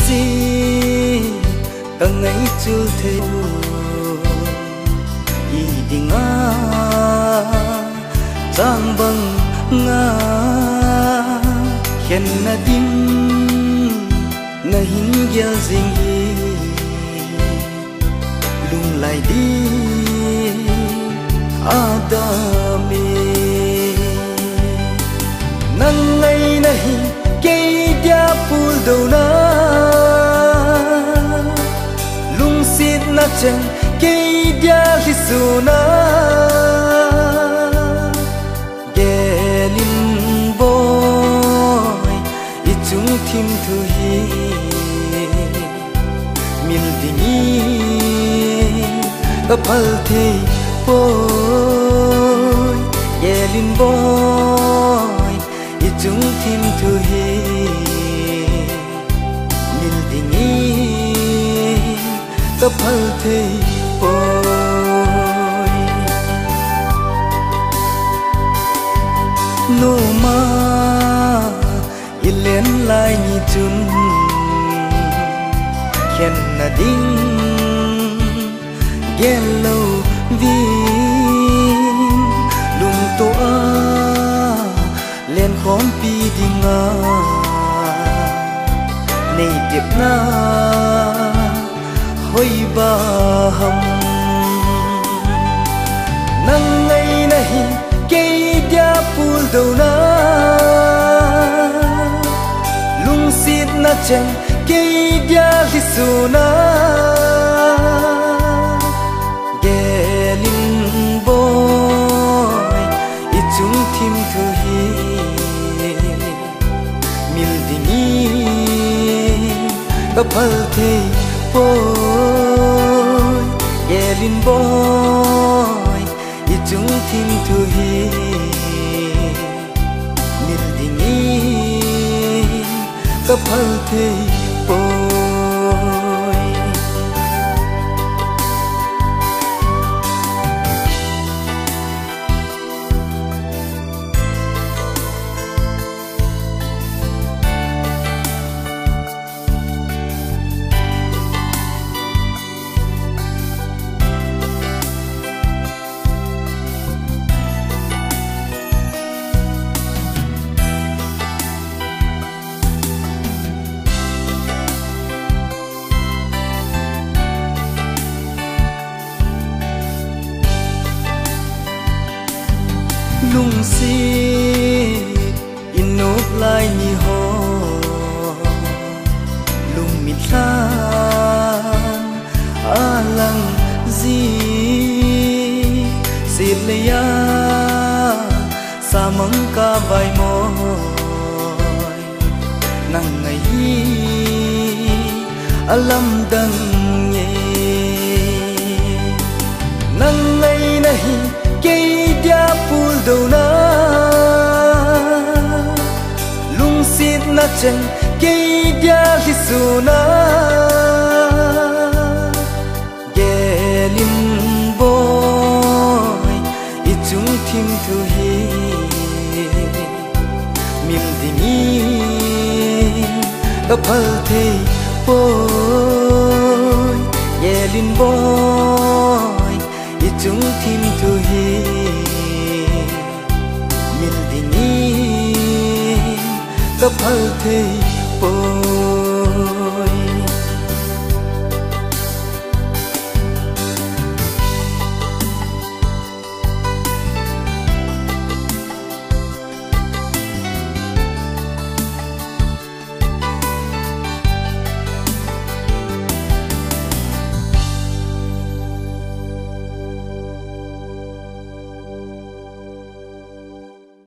si càng ngày chưa thấy y đình a giang bằng nga khen na tim na hin gia ding lung lại đi adami nang ngày nay cây dia pul đâu na lung sit na chân cây dia li su na gelin boy i chung thim thu hi mil dingi kapal the boy gelin boy i chung thim thu hi mil dingi kapal the boy no ma ilen lai ni chun khen na ding gello vin lung to a len khom pi dinga nei tiep na hoi ba ham nang ngày nay cây dia pul đâu na lung sit na chân cây dia li su na gelin boy i chung thim thu hi mil dingi kapal the boy gelin boy i chung thim thu hi mil dingi kapal the boy lung si inop lai ni ho lung mit lan alang zi silya samang ka vai moi nang ngai alam dang ye nang ngai nahi cây dia pul đâu na lung sit na chân cây dia li su na gelin boy i chung thim thu hi mil dingi kapal the boy gelin boy i chung thim thu hi mil dingi kapal the boy